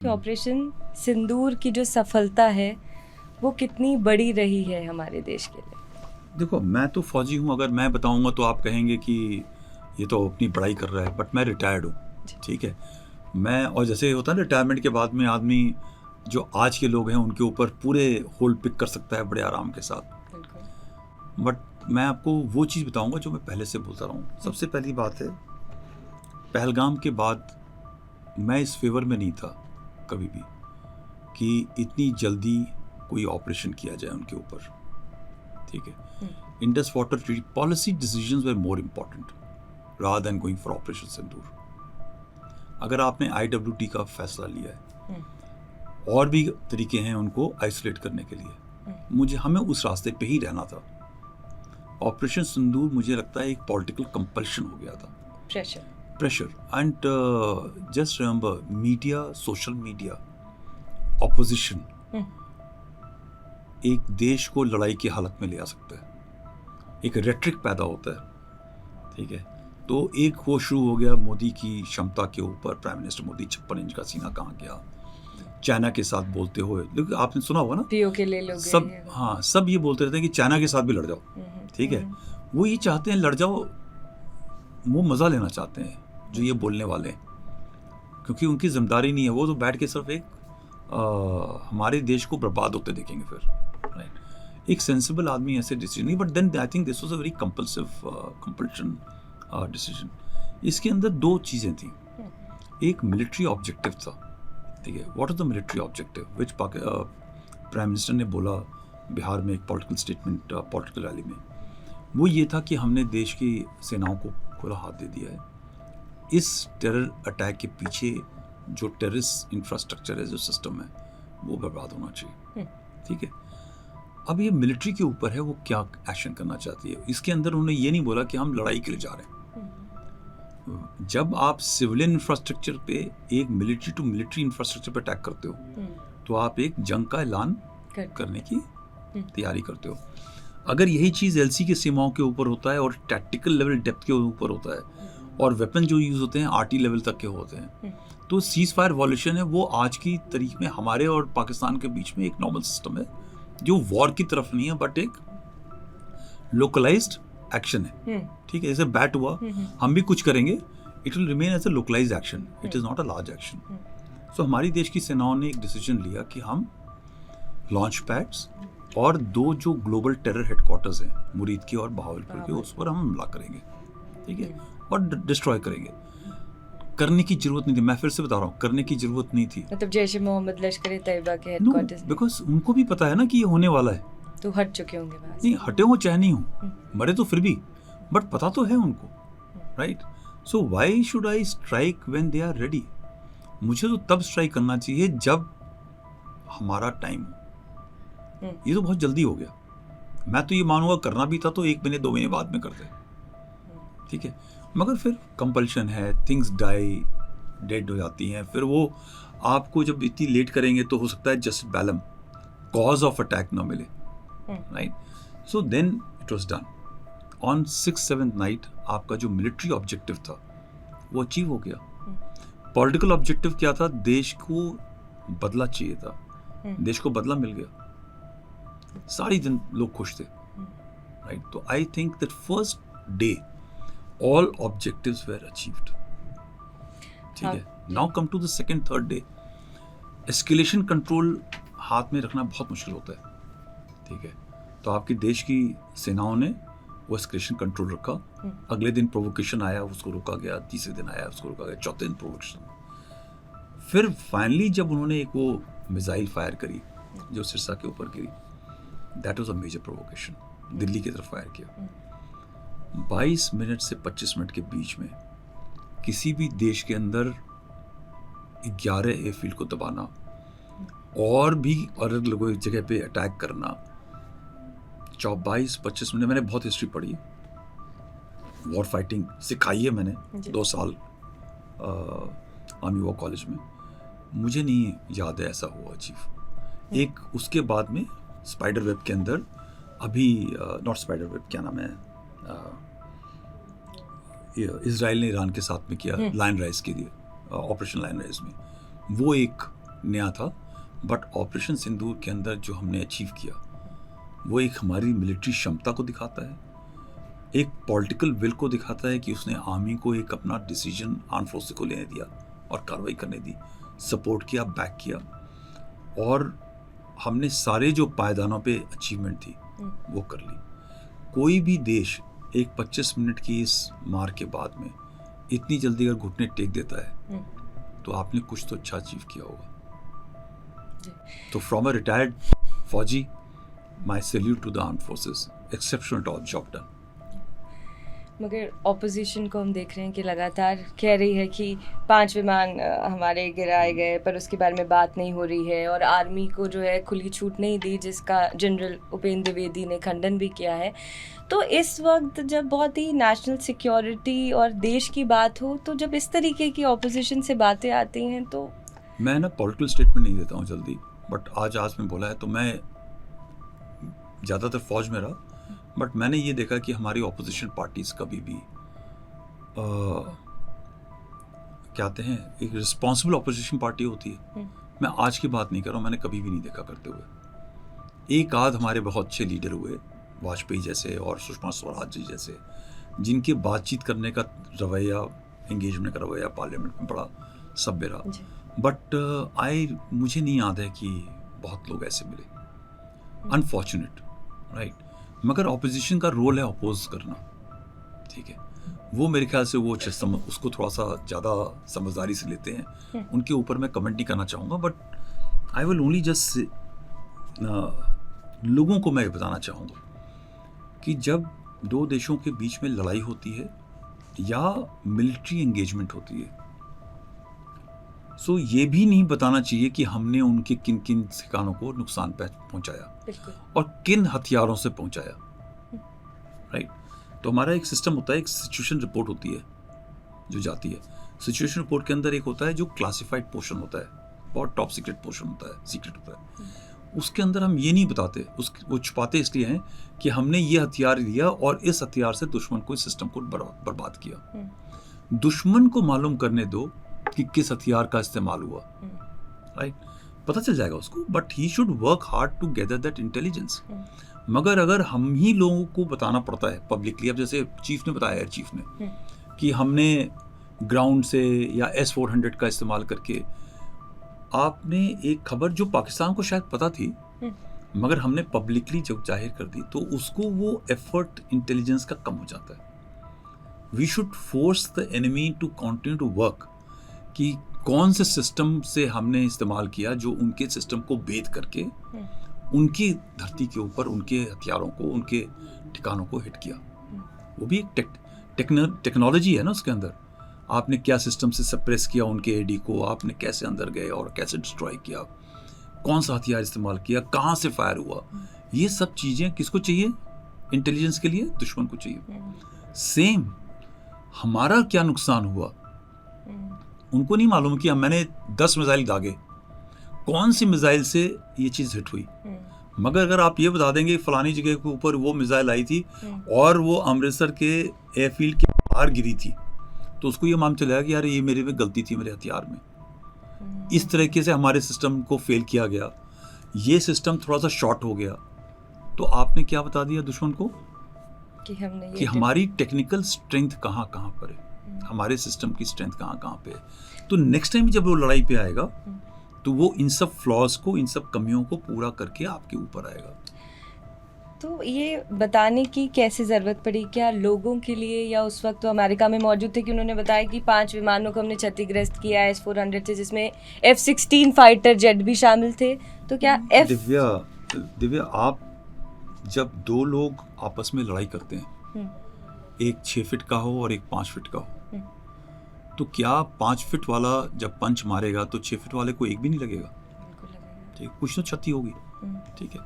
Operation सिंदूर की जो सफलता है वो कितनी बड़ी रही है हमारे देश के लिए? देखो, मैं तो फौजी हूँ। अगर मैं बताऊँगा तो आप कहेंगे कि ये तो अपनी पढ़ाई कर रहा है, बट मैं रिटायर्ड हूँ, ठीक है। मैं और जैसे होता है ना, रिटायरमेंट के बाद में आदमी जो आज के लोग हैं उनके ऊपर पूरे होल पिक कर सकता है बड़े आराम के साथ। बट मैं आपको वो चीज़ बताऊँगा जो मैं पहले से बोलता रहा हूँ। सबसे पहली बात है, पहलगाम के बाद मैं इस फेवर में नहीं था कभी भी कि इतनी जल्दी कोई ऑपरेशन किया जाए उनके ऊपर, ठीक है। Indus water treaty policy decisions were more important rather than going for operation Sindoor. अगर आपने IWT का फैसला लिया है, और भी तरीके हैं उनको आइसोलेट करने के लिए, हमें उस रास्ते पे ही रहना था। ऑपरेशन सिंदूर मुझे लगता है एक पॉलिटिकल कंपल्शन हो गया था, pressure and just remember, media, social media, opposition एक देश को लड़ाई की हालत में ले आ सकता है। एक रेट्रिक पैदा होता है, ठीक है। तो एक वो शुरू हो गया मोदी की क्षमता के ऊपर। प्राइम मिनिस्टर मोदी 56 इंच का सीना कहाँ गया, चाइना के साथ बोलते हुए। लेकिन आपने सुना होगा ना, POK ले लोगे, सब, हाँ, सब ये बोलते रहते हैं कि चाइना के साथ भी लड़ जाओ, ठीक है। वो ये चाहते हैं लड़ जाओ, वो मज़ा लेना चाहते हैं जो ये बोलने वाले हैं, क्योंकि उनकी जिम्मेदारी नहीं है। वो तो बैठ के सिर्फ एक हमारे देश को बर्बाद होते देखेंगे फिर, राइट। एक सेंसिबल आदमी ऐसे डिसीजन नहीं, but then I think this was a very compulsion decision. इसके अंदर दो चीज़ें थी। एक मिलिट्री ऑब्जेक्टिव था, ठीक है। What is the military objective which prime minister ने बोला बिहार में एक पॉलिटिकल स्टेटमेंट, पॉलिटिकल रैली में, वो ये था कि हमने देश की सेनाओं को खुला हाथ दे दिया है। इस टेरर अटैक के पीछे जो टेररिस्ट इंफ्रास्ट्रक्चर है, जो सिस्टम है, वो बर्बाद होना चाहिए, ठीक है। अब ये मिलिट्री के ऊपर है वो क्या एक्शन करना चाहती है। इसके अंदर उन्होंने ये नहीं बोला कि हम लड़ाई के लिए जा रहे हैं। जब आप सिविलियन इंफ्रास्ट्रक्चर पे एक मिलिट्री टू मिलिट्री इंफ्रास्ट्रक्चर पे अटैक करते हो, तो आप एक जंग का ऐलान करने की तैयारी करते हो। अगर यही चीज़ LC की सीमाओं के ऊपर होता है और टैक्टिकल लेवल डेप्थ के ऊपर होता है, और वेपन जो यूज़ होते हैं RT लेवल तक के होते हैं, तो सीज फायर वॉल्यूशन है वो आज की तारीख में हमारे और पाकिस्तान के बीच में एक नॉर्मल सिस्टम है जो वॉर की तरफ नहीं है, बट एक लोकलाइज्ड एक्शन है, ठीक है। जैसे बैट हुआ, हम भी कुछ करेंगे, it will remain as a localized action, it is not a large action. So हमारी देश की सेनाओं ने एक डिसीजन लिया कि हम लॉन्च पैड्स और दो जो ग्लोबल टेरर हेडक्वार्टर्स हैं, मुरीद की और बहावलपुर के, उस पर हम हमला करेंगे, ठीक है, और डिस्ट्रॉय करेंगे। करने की जरूरत नहीं थी, मैं फिर से बता रहा हूँ, करने की जरूरत नहीं थी। मतलब जैश ए मोहम्मद, लश्कर ए तैयबा के हेडक्वार्टर्स, बिकॉज उनको भी पता है ना कि ये होने वाला है, तो हट चुके होंगे वहाँ से। नहीं हटे हो चाहे नहीं हो, मरे तो फिर भी, बट पता तो है उनको, right. So why should I strike when they are ready? मुझे तो तब स्ट्राइक करना चाहिए जब हमारा टाइम हो। ये तो बहुत जल्दी हो गया। मैं तो ये मानूंगा करना भी था तो 1 महीने 2 महीने बाद में करते, ठीक है। मगर फिर कंपल्शन है, थिंग्स डाई, डेड हो जाती हैं। फिर वो आपको जब इतनी लेट करेंगे तो हो सकता है जस्ट बैलम कॉज ऑफ अटैक ना मिले, right. So then it was done on 6th-7th night. आपका जो मिलिट्री ऑब्जेक्टिव था वो अचीव हो गया। पॉलिटिकल ऑब्जेक्टिव क्या था? देश को बदला चाहिए था, देश को बदला मिल गया, सारी दिन लोग खुश थे, राइट। तो I think that first day all objectives were achieved, ठीक है। Now come to the second, third day. Escalation control हाथ में रखना बहुत मुश्किल होता है, ठीक है। तो आपके देश की सेनाओं ने वो एस्केलेशन कंट्रोल रखा। अगले दिन प्रोवोकेशन आया, उसको रोका गया। तीसरे दिन आया, उसको रोका गया। चौथे दिन प्रोवोकेशन। फिर फाइनली जब उन्होंने एक वो मिसाइल फायर करी जो सिरसा के ऊपर गिरी, that was a major provocation. Delhi की तरफ फायर किया। 22 मिनट से 25 मिनट के बीच में किसी भी देश के अंदर 11 एयरफील्ड को दबाना और भी अलग अलग जगह पे अटैक करना, 22-25 मिनट। मैंने बहुत हिस्ट्री पढ़ी, वॉर फाइटिंग सिखाई है मैंने 2 साल आर्मी वॉर कॉलेज में। मुझे नहीं याद है ऐसा हुआ अचीव। एक उसके बाद में स्पाइडर वेब के अंदर अभी नॉट स्पाइडर वेब, क्या नाम है, इजराइल ने ईरान के साथ में किया लायन राइज के लिए, ऑपरेशन लायन राइज में, वो एक नया था, बट ऑपरेशन सिंदूर के अंदर जो हमने अचीव किया वो एक हमारी मिलिट्री क्षमता को दिखाता है, एक पॉलिटिकल विल को दिखाता है कि उसने आर्मी को एक अपना डिसीजन आर्म फोर्सेस को लेने दिया और कार्रवाई करने दी, सपोर्ट किया, बैक किया, और हमने सारे जो पायदानों पे अचीवमेंट थी वो कर ली। कोई भी देश एक 25 मिनट की इस मार के बाद में इतनी जल्दी अगर घुटने टेक देता है तो आपने कुछ तो अच्छा अचीव किया होगा। तो फ्रॉम अ रिटायर्ड फौजी, my salute to the armed forces, exceptional job done. मगर ऑपोजिशन को हम देख रहे हैं कि लगातार कह रही है कि 5 विमान हमारे गिराए गए, पर उसके बारे में बात नहीं हो रही है, और आर्मी को जो है खुली छूट नहीं दी, जिसका जनरल उपेंद्र द्विवेदी ने खंडन भी किया है। तो इस वक्त जब बहुत ही नेशनल सिक्योरिटी और देश की बात हो, तो जब इस तरीके की ऑपोजिशन से बातें आती हैं तो मैं ना पॉलिटिकल स्टेटमेंट नहीं देता हूँ जल्दी, बट आज में बोला है तो मैं ज़्यादातर फौज में रहा, बट मैंने ये देखा कि हमारी ऑपोजिशन पार्टीज कभी भी क्या कहते हैं, एक रिस्पॉन्सिबल ऑपोजिशन पार्टी होती है। मैं आज की बात नहीं कर रहा हूँ, मैंने कभी भी नहीं देखा करते हुए। एक आध हमारे बहुत अच्छे लीडर हुए, वाजपेयी जैसे और सुषमा स्वराज जी जैसे, जिनके बातचीत करने का रवैया, एंगेजमेंट का रवैया पार्लियामेंट में बड़ा सभ्य रहा, बट मुझे नहीं याद है कि बहुत लोग ऐसे मिले, अनफॉर्चुनेट, राइट। मगर ऑपोजिशन का रोल है अपोज करना, ठीक है। वो मेरे ख्याल से वो उसको थोड़ा सा ज़्यादा समझदारी से लेते हैं। उनके ऊपर मैं कमेंट नहीं करना चाहूँगा, but I will only just लोगों को मैं बताना चाहूँगा कि जब दो देशों के बीच में लड़ाई होती है या मिलिट्री एंगेजमेंट होती है, सो ये भी नहीं बताना चाहिए कि हमने उनके किन किन ठिकानों को नुकसान पहुंचाया और किन हथियारों से पहुंचाया, राइट। तो हमारा एक सिस्टम होता है, एक सिचुएशन रिपोर्ट होती है जो जाती है। सिचुएशन रिपोर्ट के अंदर एक होता है जो क्लासिफाइड पोर्शन होता है, बहुत टॉप सीक्रेट पोर्शन होता है, सीक्रेट होता है। उसके अंदर हम ये नहीं बताते, वो छुपाते इसलिए हैं कि हमने ये हथियार लिया और इस हथियार से दुश्मन को, इस सिस्टम को बर्बाद किया। दुश्मन को मालूम करने दो कि किस हथियार का इस्तेमाल हुआ, राइट, पता चल जाएगा उसको, but he should work hard to gather that intelligence. मगर अगर हम ही लोगों को बताना पड़ता है पब्लिकली, अब जैसे चीफ ने बताया, एयर चीफ ने, कि हमने ग्राउंड से या S-400 का इस्तेमाल करके, आपने एक खबर जो पाकिस्तान को शायद पता थी मगर हमने पब्लिकली जब जाहिर कर दी तो उसको वो एफर्ट इंटेलिजेंस का कम हो जाता है। We should force the enemy to continue to work, कि कौन से सिस्टम से हमने इस्तेमाल किया जो उनके सिस्टम को भेद करके उनकी धरती के ऊपर उनके हथियारों को, उनके ठिकानों को हिट किया। वो भी एक टेक्नोलॉजी है ना उसके अंदर। आपने क्या सिस्टम से सप्रेस किया उनके एडी को, आपने कैसे अंदर गए और कैसे डिस्ट्रॉय किया, कौन सा हथियार इस्तेमाल किया, कहाँ से फायर हुआ, ये सब चीज़ें किसको चाहिए? इंटेलिजेंस के लिए दुश्मन को चाहिए। सेम हमारा क्या नुकसान हुआ उनको नहीं मालूम कि मैंने 10 मिसाइल दागे, कौन सी मिसाइल से ये चीज़ हिट हुई। मगर अगर आप ये बता देंगे फलानी जगह के ऊपर वो मिसाइल आई थी और वो अमृतसर के एयरफील्ड के बाहर गिरी थी, तो उसको ये मालूम चलेगा कि यार ये मेरे में गलती थी, मेरे हथियार में। इस तरीके से हमारे सिस्टम को फेल किया गया, ये सिस्टम थोड़ा सा शॉर्ट हो गया, तो आपने क्या बता दिया दुश्मन को कि हमारी टेक्निकल स्ट्रेंथ कहाँ पर है, हमारे सिस्टम की स्ट्रेंथ कहाँ पे है। तो नेक्स्ट टाइम जब वो लड़ाई पे आएगा तो वो इन सब फ्लॉज को, इन सब कमियों को पूरा करके आपके ऊपर आएगा। तो ये बताने की कैसे ज़रूरत पड़ी क्या लोगों के लिए, या उस वक्त तो अमेरिका में मौजूद थे कि उन्होंने बताया कि 5 विमानों को हमने क्षतिग्रस्त किया है S-400 से, जिसमें F-16 फाइटर जेट भी शामिल थे। तो क्या दिव्या, आप जब दो लोग आपस में लड़ाई करते हैं, एक 6 फीट का हो और एक 5 फीट का हो, तो क्या 5 फीट वाला जब पंच मारेगा तो 6 फीट वाले को एक भी नहीं लगेगा? ठीक, कुछ तो क्षति होगी। ठीक है,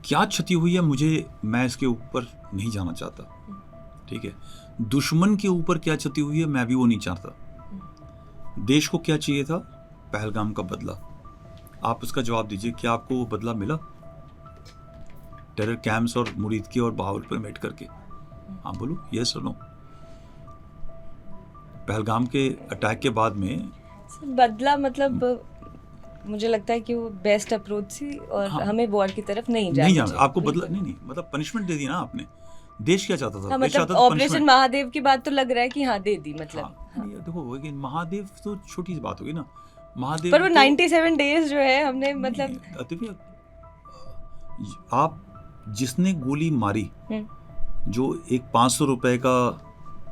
क्या क्षति हुई है मैं इसके ऊपर नहीं जाना चाहता। ठीक है, दुश्मन के ऊपर क्या क्षति हुई है मैं भी वो नहीं चाहता। देश को क्या चाहिए था? पहलगाम का बदला। आप उसका जवाब दीजिए, क्या आपको वो बदला मिला? टेरर कैंप्स और मुरीदकी और बहावलपुर में हिट करके, हाँ बोलो, यस और नो। पहलगाम के अटैक के बाद में बदला मतलब मुझे लगता है कि वो बेस्ट अप्रोच थी और हाँ। हमें वॉर की तरफ नहीं नहीं जाना जाना चाहिए। आपको बदला बिल्कुल। नहीं मतलब पनिशमेंट दे दी ना आपने। देश क्या चाहता था? हाँ, देश मतलब चाहता था ऑपरेशन punishment। महादेव की बात तो लग रहा है कि हाँ दे दी मतलब। हाँ, ये देखो वो कि महादेव तो छोटी सी बात होगी ना। महादेव पर वो तो 97 डेज जो है हमने मतलब नहीं, दिव्या, आप जिसने गोली मारी, जो एक 500 रुपए का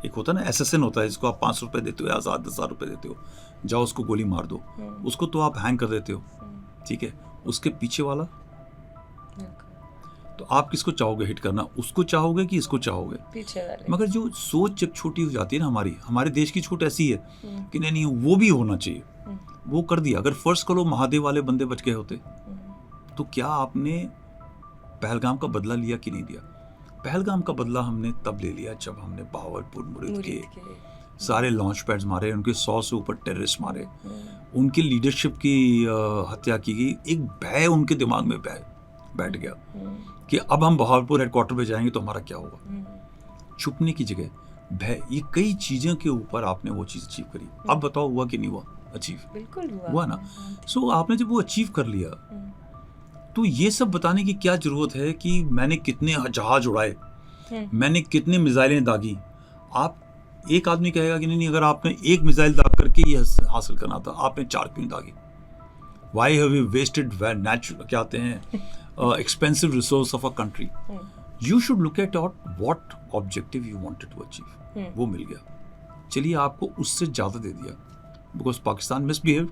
एक होता है ना एसएसएन होता है, जिसको आप 500 रुपए देते हो या 10,000 रुपए देते हो, जाओ उसको गोली मार दो, उसको तो आप हैंग कर देते हो, ठीक है। उसके पीछे वाला तो आप किसको चाहोगे हिट करना? उसको चाहोगे कि इसको चाहोगे? पीछे वाले। मगर जो सोच जब छोटी हो जाती है ना हमारे देश की छूट ऐसी है कि नहीं वो भी होना चाहिए, वो कर दिया। अगर फर्स्ट करो महादेव वाले बंदे बच गए होते तो क्या आपने पहलगाम का बदला लिया कि नहीं लिया? पहलगाम का बदला हमने तब ले लिया जब हमने बहावलपुर मुरीद के सारे लॉन्च पैड्स मारे, उनके 100 से ऊपर टेररिस्ट मारे, उनकी लीडरशिप की हत्या की गई। एक भय उनके दिमाग में बैठ गया कि अब हम बहावलपुर हेडक्वार्टर पे जाएंगे तो हमारा क्या होगा। छुपने की जगह भय, ये कई चीज़ों के ऊपर आपने वो चीज़ अचीव करी। अब बताओ हुआ कि नहीं हुआ अचीव? बिल्कुल हुआ ना। सो आपने जब वो अचीव कर लिया तो ये सब बताने की क्या जरूरत है कि मैंने कितने जहाज उड़ाए, मैंने कितने मिसाइलें दागी। आप एक आदमी कहेगा कि नहीं अगर आपने एक मिसाइल दाग करके ये हासिल करना था, आपने 4 क्यों दागी? Why have you wasted natural क्या कहते हैं expensive resource of a country? You should look at what objective you wanted to achieve. वो मिल गया, चलिए आपको उससे ज़्यादा दे दिया बिकॉज पाकिस्तान मिसबिहेव्ड।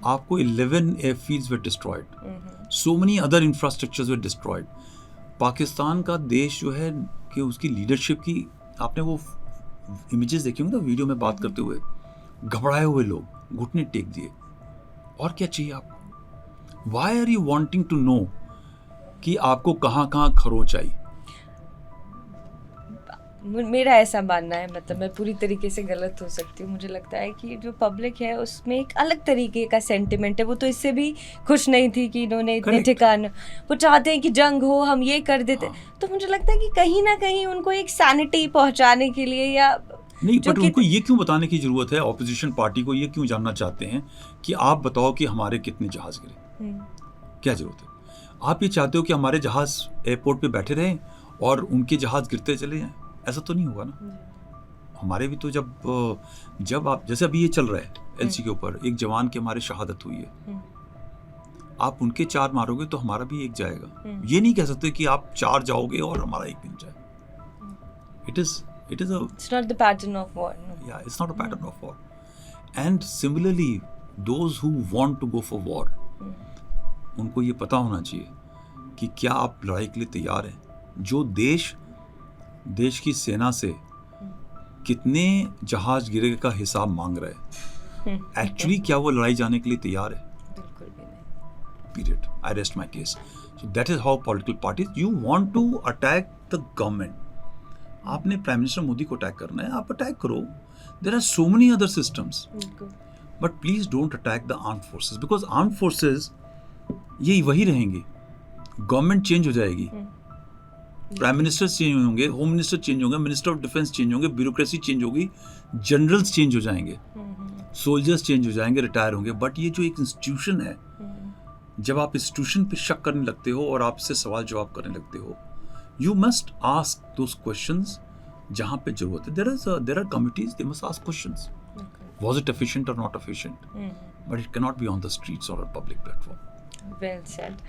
आपको 11 airfields were destroyed, so many other infrastructures were destroyed. Pakistan का देश जो है कि उसकी लीडरशिप की आपने वो इमेजेस देखे होंगे ना वीडियो में बात करते हुए, घबराए हुए लोग घुटने टेक दिए। और क्या चाहिए आपको? Why are you wanting to know कि आपको कहाँ कहाँ खरोच आई? मेरा ऐसा मानना है, मतलब मैं पूरी तरीके से गलत हो सकती हूँ, मुझे लगता है कि जो पब्लिक है उसमें एक अलग तरीके का सेंटिमेंट है। वो तो इससे भी खुश नहीं थी कि इन्होंने इतने ठिकाने, वो चाहते हैं कि जंग हो, हम ये कर देते। तो मुझे लगता है कि कहीं ना कहीं उनको एक सैनिटी पहुंचाने के लिए या नहीं, बट उनको ये क्यों बताने की जरूरत है? ऑपोजिशन पार्टी को ये क्यों जानना चाहते हैं कि आप बताओ कि हमारे कितने जहाज गिरे? क्या जरूरत है? आप ये चाहते हो कि हमारे जहाज एयरपोर्ट पे बैठे रहें और उनके जहाज गिरते चले जाएं? ऐसा तो नहीं होगा ना। हमारे भी तो जब आप जैसे अभी ये चल रहा है एलसी के ऊपर, एक जवान की हमारे शहादत हुई है, आप उनके 4 मारोगे तो हमारा भी 1 जाएगा। ये नहीं कह सकते कि आप 4 जाओगे और हमारा 1 मिल जाए। It's not the pattern of war. No. Yeah, it's not a pattern of war. And similarly, those who want to go for war, उनको ये पता होना चाहिए कि क्या आप लड़ाई के लिए तैयार हैं। जो देश की सेना से कितने जहाज गिरे का हिसाब मांग रहा है, एक्चुअली क्या वो लड़ाई जाने के लिए तैयार है? बिल्कुल भी नहीं। Period. I rest my case. So that is how political parties, you want to attack the government. आपने प्राइम मिनिस्टर मोदी को अटैक करना है, आप अटैक करो। There are so many other systems, but please don't attack the armed forces, because armed forces ये वही रहेंगे। Government change हो जाएगी, प्राइम मिनिस्टर चेंज होंगे, होम मिनिस्टर चेंज होंगे, मिनिस्टर ऑफ डिफेंस चेंज होंगे, ब्यूरोक्रेसी चेंज होगी, जनरल्स चेंज हो जाएंगे, सोल्जर्स चेंज हो जाएंगे, रिटायर होंगे। बट ये जो एक इंस्टीट्यूशन है, जब आप इंस्टीट्यूशन पे शक करने लगते हो और आपसे सवाल जवाब करने लगते हो, you must ask those questions जहाँ पे जरूरत है। There are committees, they must ask questions. Okay. Was it efficient or not efficient? But it cannot be on the streets or a public platform. Well said.